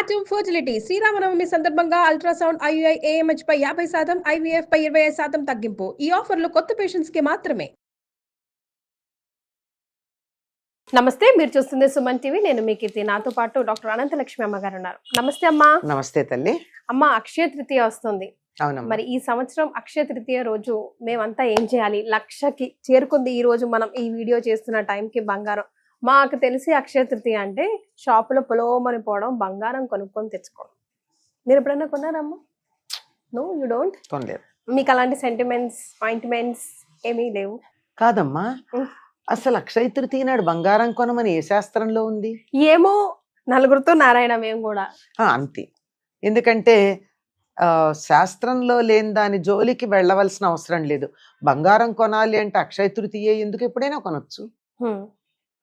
Atom fertility Sri Rama Navami సందర్భంగా ultrasound IUI AMH పై 50%, IVF పై 25% తగ్గింపు. ఈ ఆఫర్లు కొత్త పేషెంట్స్ కి మాత్రమే. నమస్తే, మీరు చూస్తుంది సుమన్ టీవీ. నేను మీ కీర్తి. నాతో పాటు డాక్టర్ అనంతలక్ష్మి అమ్మగారు ఉన్నారు. నమస్తే అమ్మా. నమస్తే తల్లి. అమ్మ, అక్షయ తృతీయ వస్తుంది. మరి ఈ సంవత్సరం అక్షయ తృతీయ రోజు మేమంతా ఏం చేయాలి? 1,00,000కి చేరుకుంది ఈ రోజు మనం ఈ వీడియో చేస్తున్న టైంకి బంగారం. మాకు తెలిసి అక్షయ తృతీయ అంటే షాపులో పొలోమని పోవడం, బంగారం కొనుక్కొని తెచ్చుకోవడం. మీరు ఎప్పుడైనా కొన్నారమ్మా? No, you don't. కొనలేదు. మీకు అలాంటి సెంటిమెంట్స్, పాయింట్మెంట్స్ ఏమీ లేవు? కాదమ్మా, అసలు అక్షయ తృతీయ నాడు బంగారం కొనమని ఏ శాస్త్రంలో ఉంది? ఏమో, నలుగురితో నారాయణ మేము కూడా అంతే. ఎందుకంటే శాస్త్రంలో లేని దాని జోలికి వెళ్ళవలసిన అవసరం లేదు. బంగారం కొనాలి అంటే అక్షయ తృతీయ ఎందుకు? ఎప్పుడైనా కొనొచ్చు.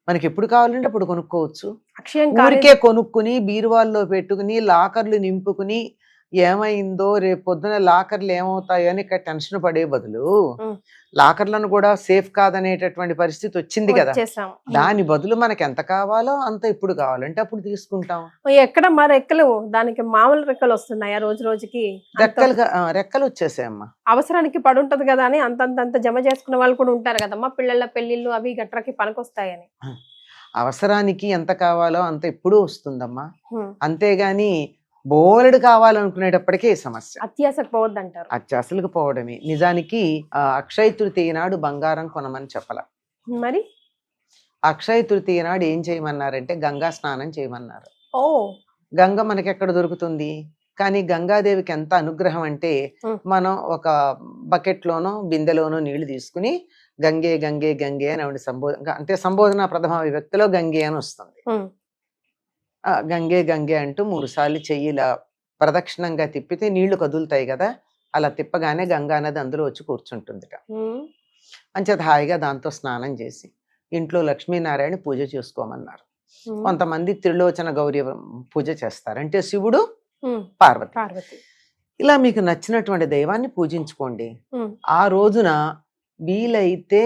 మనకి ఎప్పుడు కావాలంటే అప్పుడు కొనుక్కోవచ్చు. ఊరికే కొనుక్కుని బీరువాల్లో పెట్టుకుని లాకర్లు నింపుకుని ఏమైందో రేపు పొద్దున లాకర్లు ఏమవుతాయో అని ఇక్కడ టెన్షన్ పడే బదులు లాకర్లను కూడా సేఫ్ కాదనేటటువంటి పరిస్థితి వచ్చింది కదా. దాని బదులు మనకి ఎంత కావాలో అంత ఇప్పుడు కావాలంటే అప్పుడు తీసుకుంటాం. ఎక్కడ మా రెక్కలు, దానికి మామూలు రెక్కలు వస్తున్నాయా? రోజు రోజుకి రెక్కలు వచ్చేసాయమ్మా. అవసరానికి పడుంటది కదా అని అంతంత జమ చేసుకున్న వాళ్ళు కూడా ఉంటారు కదమ్మా. పిల్లల పెళ్లిళ్ళు అవి గట్రకి పనికొస్తాయని. అవసరానికి ఎంత కావాలో అంత ఎప్పుడూ వస్తుందమ్మా. అంతేగాని బోలెడు కావాలనుకునేటప్పటికే సమస్య. అత్యాశకు పోవద్దంటారు. అత్యాశలకు పోవడమే. నిజానికి అక్షయ తృతీయ నాడు బంగారం కొనమని చెప్పాల. మరి అక్షయ తృతీయ నాడు ఏం చేయమన్నారంటే గంగా స్నానం చేయమన్నారు. ఓ, గంగ మనకి ఎక్కడ దొరుకుతుంది? కానీ గంగాదేవికి ఎంత అనుగ్రహం అంటే మనం ఒక బకెట్ లోనో బిందెలోనో నీళ్లు తీసుకుని గంగే గంగే గంగే అని ఆవిడ సంబోధన, అంటే సంబోధన ప్రథమ విభక్తిలో గంగే అని వస్తుంది. గంగే గంగే అంటూ 3 సార్లు చెయ్యిలా ప్రదక్షిణంగా తిప్పితే నీళ్లు కదులుతాయి కదా. అలా తిప్పగానే గంగా నది అందులో వచ్చి కూర్చుంటుందిట. అంచేత హాయిగా దాంతో స్నానం చేసి ఇంట్లో లక్ష్మీనారాయణ పూజ చేసుకోమన్నారు. కొంతమంది త్రిలోచన గౌరీ పూజ చేస్తారు, అంటే శివుడు పార్వతి. ఇలా మీకు నచ్చినటువంటి దైవాన్ని పూజించుకోండి. ఆ రోజున వీలైతే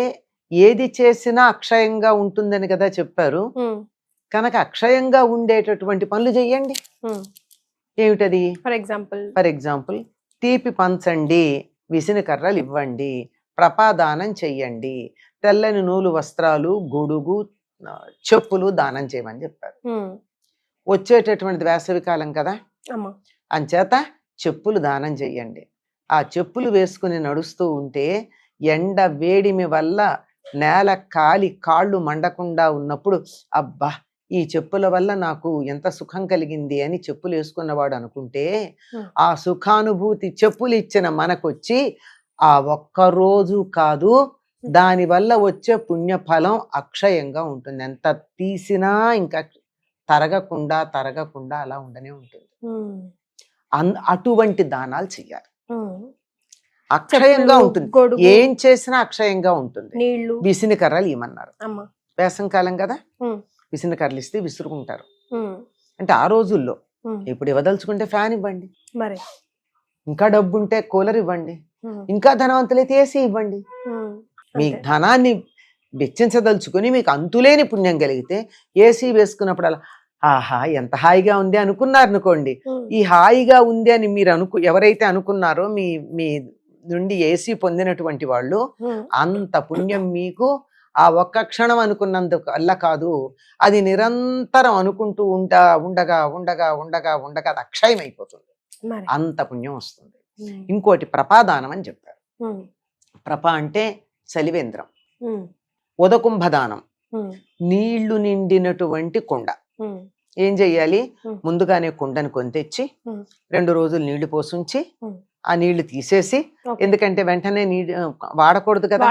ఏది చేసినా అక్షయంగా ఉంటుందని కదా చెప్పారు. కనుక అక్షయంగా ఉండేటటువంటి పనులు చెయ్యండి. ఏమిటది? ఫర్ ఎగ్జాంపుల్ తీపి పంచండి, విసిన కర్రలు ఇవ్వండి, ప్రపాదానం చెయ్యండి, తెల్లని నూలు వస్త్రాలు, గొడుగు, చెప్పులు దానం చేయమని చెప్పారు. వచ్చేటటువంటి వేసవి కాలం కదా, అంచేత చెప్పులు దానం చెయ్యండి. ఆ చెప్పులు వేసుకుని నడుస్తూ ఉంటే ఎండ వేడిమి వల్ల నేల కాలి కాళ్ళు మండకుండా ఉన్నప్పుడు అబ్బా ఈ చెప్పుల వల్ల నాకు ఎంత సుఖం కలిగింది అని చెప్పులు వేసుకున్నవాడు అనుకుంటే ఆ సుఖానుభూతి చెప్పులు ఇచ్చిన మనకొచ్చి ఆ ఒక్కరోజు కాదు, దాని వల్ల వచ్చే పుణ్యఫలం అక్షయంగా ఉంటుంది. ఎంత తీసినా ఇంకా తరగకుండా అలా ఉండనే ఉంటుంది. అటువంటి దానాలు చెయ్యాలి. అక్షయంగా ఉంటుంది. ఏం చేసినా అక్షయంగా ఉంటుంది. విసిన కర్రలు ఇవ్వమన్నారు. వేసంకాలం కదా, విసిన కర్రలు ఇస్తే విసురుకుంటారు. అంటే ఆ రోజుల్లో ఇప్పుడు ఇవ్వదలుచుకుంటే ఫ్యాన్ ఇవ్వండి, మరి ఇంకా డబ్బు ఉంటే కూలర్ ఇవ్వండి, ఇంకా ధనవంతులైతే ఏసీ ఇవ్వండి. మీ ధనాన్ని వెచ్చించదలుచుకుని మీకు అంతులేని పుణ్యం కలిగితే ఏసీ వేసుకున్నప్పుడు అలా ఆహా ఎంత హాయిగా ఉంది అనుకున్నారనుకోండి. ఈ హాయిగా ఉంది అని మీరు ఎవరైతే అనుకున్నారో మీ నుండి ఏసీ పొందినటువంటి వాళ్ళు, అంత పుణ్యం మీకు ఆ ఒక్క క్షణం అనుకున్నందుకు అల్ల కాదు, అది నిరంతరం అనుకుంటూ ఉండగా అది అక్షయం అయిపోతుంది. అంత పుణ్యం వస్తుంది. ఇంకోటి ప్రపాదానం అని చెప్పారు. ప్రప అంటే చలివేంద్రం, ఉదకుంభదానం, నీళ్లు నిండినటువంటి కుండ. ఏం చెయ్యాలి? ముందుగానే కుండను కొని తెచ్చి 2 రోజులు నీళ్లు పోసుంచి ఆ నీళ్లు తీసేసి, ఎందుకంటే వెంటనే వాడకూడదు కదా,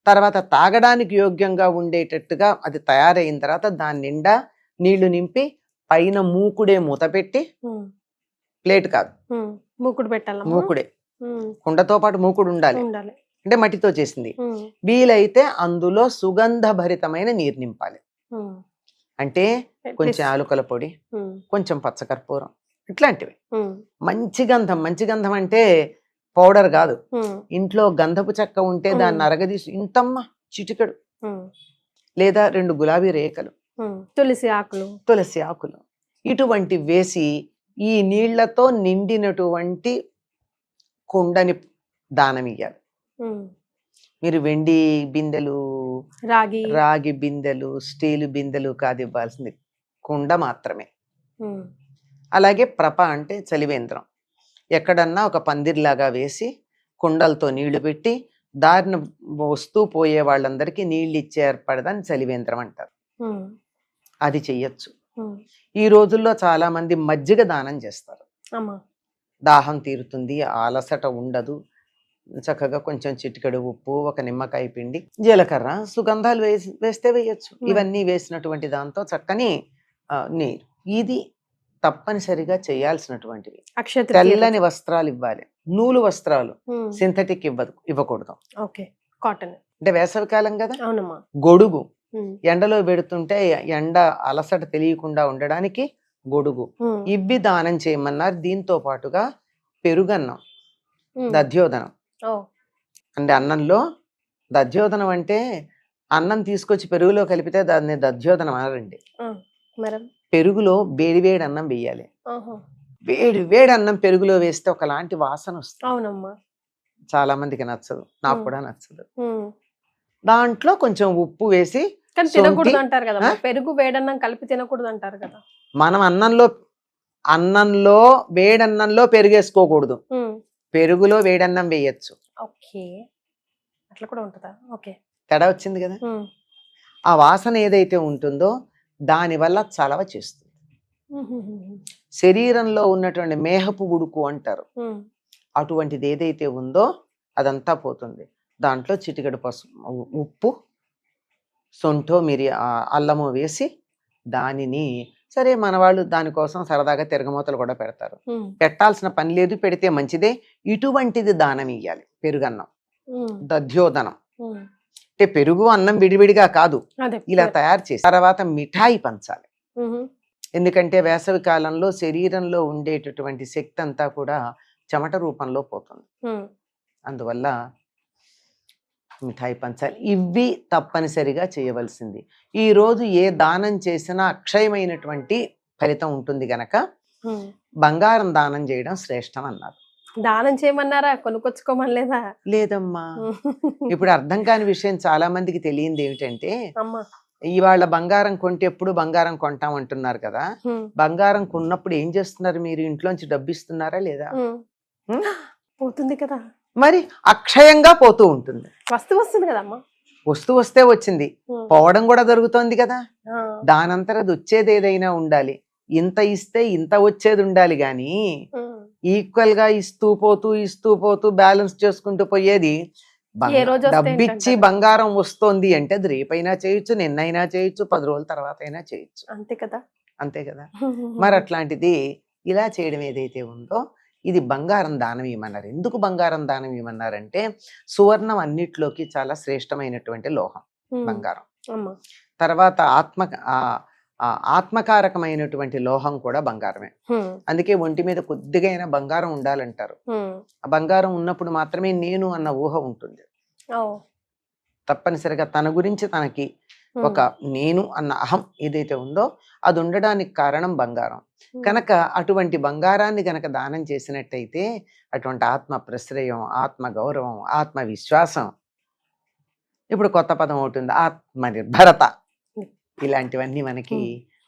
తర్వాత తాగడానికి యోగ్యంగా ఉండేటట్టుగా అది తయారైన తర్వాత దాని నిండా నీళ్లు నింపి పైన మూకుడే మూత పెట్టి, ప్లేట్ కాదు మూకుడు పెట్టాలి, మూకుడే, కుండతో పాటు మూకుడు ఉండాలి, అంటే మట్టితో చేసింది. వీలైతే అందులో సుగంధభరితమైన నీరు నింపాలి. అంటే కొంచెం ఆలుకల పొడి, కొంచెం పచ్చకర్పూరం, ఇట్లాంటివి. మంచి గంధం అంటే పౌడర్ కాదు, ఇంట్లో గంధపు చెక్క ఉంటే దాన్ని అరగదీసి ఇంతమ్మ చిటికెడు, లేదా 2 గులాబీ రేఖలు, తులసి ఆకులు ఇటువంటి వేసి ఈ నీళ్లతో నిండినటువంటి కుండని దానం ఇయ్యాలి. మీరు వెండి బిందెలు, రాగి బిందెలు, స్టీలు బిందెలు కాదు ఇవ్వాల్సింది, కుండ మాత్రమే. అలాగే ప్రప అంటే చలివేంద్రం, ఎక్కడన్నా ఒక పందిర్లాగా వేసి కుండలతో నీళ్లు పెట్టి దారిన వస్తూ పోయే వాళ్ళందరికీ నీళ్ళు ఇచ్చే ఏర్పడదని చలివేంద్రం అంటారు. అది చెయ్యొచ్చు. ఈ రోజుల్లో చాలా మంది మజ్జిగ దానం చేస్తారు. దాహం తీరుతుంది, అలసట ఉండదు, చక్కగా కొంచెం చిటికెడు ఉప్పు, ఒక నిమ్మకాయ పిండి, జీలకర్ర, సుగంధాలు వేస్తే వేయచ్చు. ఇవన్నీ వేసినటువంటి దాంతో చక్కని నీరు. ఇది తప్పనిసరిగా చేయాల్సినటువంటివి. తెల్లని వస్త్రాలు ఇవ్వాలి, నూలు వస్త్రాలు, సింథటిక్ ఇవ్వకూడదు. కాటన్ అంటే వేసవికాలం కదా, గొడుగు ఎండలో పెడుతుంటే ఎండ అలసట తెలియకుండా ఉండడానికి గొడుగు ఇవ్వి దానం చేయమన్నారు. దీంతో పాటుగా పెరుగన్నం, దధ్యోదనం. అంటే అన్నంలో దధ్యోదనం అంటే అన్నం తీసుకొచ్చి పెరుగులో కలిపితే దాన్ని దధ్యోదనం అనరండి. పెరుగులో వేడి అన్నం వేయాలి. వేడి అన్నం పెరుగులో వేస్తే ఒకలాంటి వాసన వస్తుంది. చాలా మందికి నచ్చదు, నాకు కూడా నచ్చదు. దాంట్లో కొంచెం ఉప్పు వేసి తినకూడదు అంటారు కదా, పెరుగు వేడన్నం కలిపి తినకూడదు అంటారు కదా. మనం అన్నంలో వేడన్నంలో పెరుగేసుకోకూడదు, పెరుగులో వేడన్నం వేయచ్చు. అట్లా కూడా ఉంటుందా? తేడా వచ్చింది కదా. ఆ వాసన ఏదైతే ఉంటుందో దానివల్ల చలవ చేస్తుంది. శరీరంలో ఉన్నటువంటి మేహపు ఉడుకు అంటారు, అటువంటిది ఏదైతే ఉందో అదంతా పోతుంది. దాంట్లో చిటికెడు పసుపు, ఉప్పు, సొంఠో, అల్లము వేసి దానిని సరే మనవాళ్ళు దానికోసం సరదాగా తిరగమూతలు కూడా పెడతారు. పెట్టాల్సిన పని లేదు, పెడితే మంచిదే. ఇటువంటిది దానం ఇయ్యాలి. పెరుగన్నం, దధ్యోదనం అంటే పెరుగు అన్నం విడివిడిగా కాదు, ఇలా తయారు చేసి తర్వాత మిఠాయి పంచాలి. ఎందుకంటే వేసవి కాలంలో శరీరంలో ఉండేటటువంటి శక్తి అంతా కూడా చెమట రూపంలో పోతుంది. అందువల్ల మిఠాయి పంచాలి. ఇవి తప్పనిసరిగా చేయవలసింది. ఈ రోజు ఏ దానం చేసినా అక్షయమైనటువంటి ఫలితం ఉంటుంది గనక బంగారం దానం చేయడం శ్రేష్టం అన్నారు. దానం చేయమన్నారా, కొనుక్కొచ్చుకోమనలేదా? లేదమ్మా. ఇప్పుడు అర్థం కాని విషయం చాలా మందికి తెలియంది ఏమిటంటే, ఇవాళ బంగారం కొంటే ఎప్పుడు బంగారం కొంటాం అంటున్నారు కదా. బంగారం కొన్నప్పుడు ఏం చేస్తున్నారు మీరు? ఇంట్లోంచి డబ్బు ఇస్తున్నారా లేదా? పోతుంది కదా మరి, అక్షయంగా పోతూ ఉంటుంది. వస్తువు వస్తుంది కదమ్మా. వస్తువు వస్తే వచ్చింది, పోవడం కూడా జరుగుతోంది కదా. దానంతరం అది వచ్చేది ఏదైనా ఉండాలి. ఇంత ఇస్తే ఇంత వచ్చేది ఉండాలి గాని ఈక్వల్ గా ఇస్తూ పోతూ బ్యాలెన్స్ చేసుకుంటూ పోయేది. డబ్బిచ్చి బంగారం వస్తోంది అంటే అది రేపైనా చేయొచ్చు, నిన్నైనా చేయొచ్చు, 10 రోజుల తర్వాత అయినా చేయొచ్చు. అంతే కదా. మరి అట్లాంటిది ఇలా చేయడం ఏదైతే ఉందో ఇది బంగారం దానం ఇవ్వమన్నారు. ఎందుకు బంగారం దానం ఇవ్వమన్నారంటే సువర్ణం అన్నిట్లోకి చాలా శ్రేష్టమైనటువంటి లోహం బంగారం. తర్వాత ఆత్మకారకమైనటువంటి లోహం కూడా బంగారమే. అందుకే ఒంటి మీద కొద్దిగా అయినా బంగారం ఉండాలంటారు. ఆ బంగారం ఉన్నప్పుడు మాత్రమే నేను అన్న ఊహ ఉంటుంది. తప్పనిసరిగా తన గురించి తనకి ఒక నేను అన్న అహం ఏదైతే ఉందో అది ఉండడానికి కారణం బంగారం. కనుక అటువంటి బంగారాన్ని గనక దానం చేసినట్టయితే అటువంటి ఆత్మ ప్రశ్రయం, ఆత్మ గౌరవం, ఆత్మ విశ్వాసం, ఇప్పుడు కొత్త పదం అవుతుంది ఆత్మనిర్భరత, ఇలాంటివన్నీ మనకి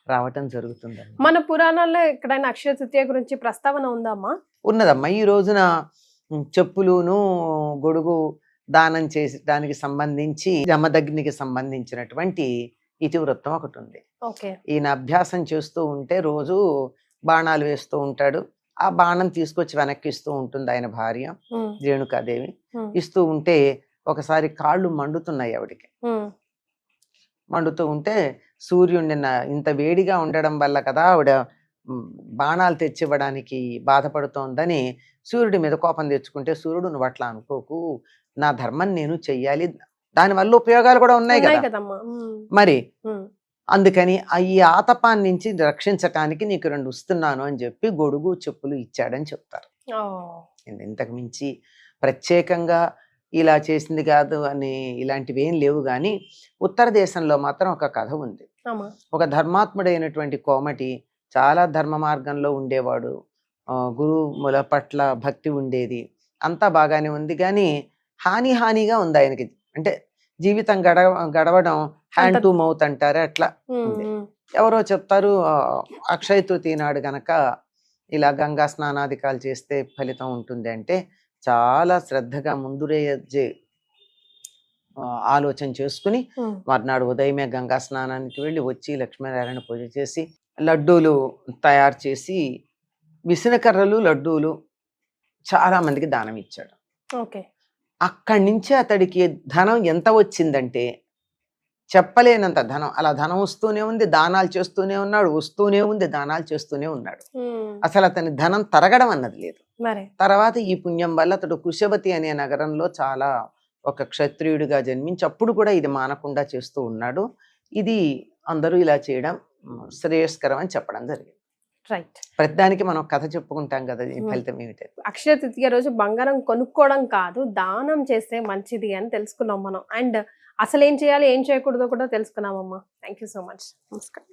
రావటం జరుగుతుంది. మన పురాణాల్లో ఎక్కడైనా అక్షయ తృతీయ గురించి ప్రస్తావన ఉందమ్మా? ఉన్నదమ్మా. ఈ రోజున చెప్పులును గొడుగు దానం చేసి దానికి సంబంధించి జమదగ్నికి సంబంధించినటువంటి ఇతివృత్తం ఒకటి ఉంది. ఈయన అభ్యాసం చేస్తూ ఉంటే రోజు బాణాలు వేస్తూ ఉంటాడు. ఆ బాణం తీసుకొచ్చి వెనక్కి ఇస్తూ ఉంటుంది ఆయన భార్య రేణుకాదేవి. ఇస్తూ ఉంటే ఒకసారి కాళ్ళు మండుతున్నాయి ఆవిడికి. మండుతూ ఉంటే సూర్యుడిని ఇంత వేడిగా ఉండడం వల్ల కదా ఆవిడ బాణాలు తెచ్చివ్వడానికి బాధపడుతోందని సూర్యుడి మీద కోపం తెచ్చుకుంటే, సూర్యుడు నువ్వు అట్లా అనుకోకు, నా ధర్మం నేను చెయ్యాలి, దానివల్ల ఉపయోగాలు కూడా ఉన్నాయి కదా మరి, అందుకని ఈ ఆతపాన్ని నుంచి రక్షించటానికి నీకు 2 ఇస్తున్నాను అని చెప్పి గొడుగు చెప్పులు ఇచ్చాడని చెప్తారు. ఇంతకు మించి ప్రత్యేకంగా ఇలా చేసింది కాదు అని ఇలాంటివి ఏం లేవు. కానీ ఉత్తర దేశంలో మాత్రం ఒక కథ ఉంది. ఒక ధర్మాత్ముడైనటువంటి కోమటి చాలా ధర్మ మార్గంలో ఉండేవాడు, గురువుల పట్ల భక్తి ఉండేది, అంతా బాగానే ఉంది. కానీ హానిగా ఉంది ఆయనకి. అంటే జీవితం గడవడం హ్యాండ్ టు మౌత్ అంటారే అట్లా ఉంది. ఎవరో చెప్తారు అక్షయ తృతీయ నాడు గనక ఇలా గంగా స్నానాధికాలు చేస్తే ఫలితం ఉంటుంది అంటే, చాలా శ్రద్ధగా ముందురేజే ఆలోచన చేసుకుని మర్నాడు ఉదయమే గంగా స్నానానికి వెళ్ళి వచ్చి లక్ష్మీనారాయణ పూజ చేసి లడ్డూలు తయారు చేసి విసనకర్రలు లడ్డూలు చాలా మందికి దానం ఇచ్చాడు. అక్కడి నుంచి అతడికి ధనం ఎంత వచ్చిందంటే చెప్పలేనంత ధనం. అలా ధనం వస్తూనే ఉంది, దానాలు చేస్తూనే ఉన్నాడు, వస్తూనే ఉంది, దానాలు చేస్తూనే ఉన్నాడు. అసలు అతని ధనం తరగడం అన్నది లేదు. తర్వాత ఈ పుణ్యం వల్ల అతడు కుశవతి అనే నగరంలో చాలా ఒక క్షత్రియుడిగా జన్మించి అప్పుడు కూడా ఇది మానకుండా చేస్తూ ఉన్నాడు. ఇది అందరూ ఇలా చేయడం శ్రేయస్కరం అని చెప్పడం జరిగింది. రైట్. ప్రతిదానికి మనం కథ చెప్పుకుంటాం కదా, ఈ ఫలితం ఏమిటి? అక్షయ తృతీయ రోజు బంగారం కొనుక్కోవడం కాదు, దానం చేస్తే మంచిది అని తెలుసుకున్నాం మనం. అండ్ అసలు ఏం చేయాలి ఏం చేయకూడదో కూడా తెలుసుకున్నామమ్మా. Thank you so much. నమస్కారం.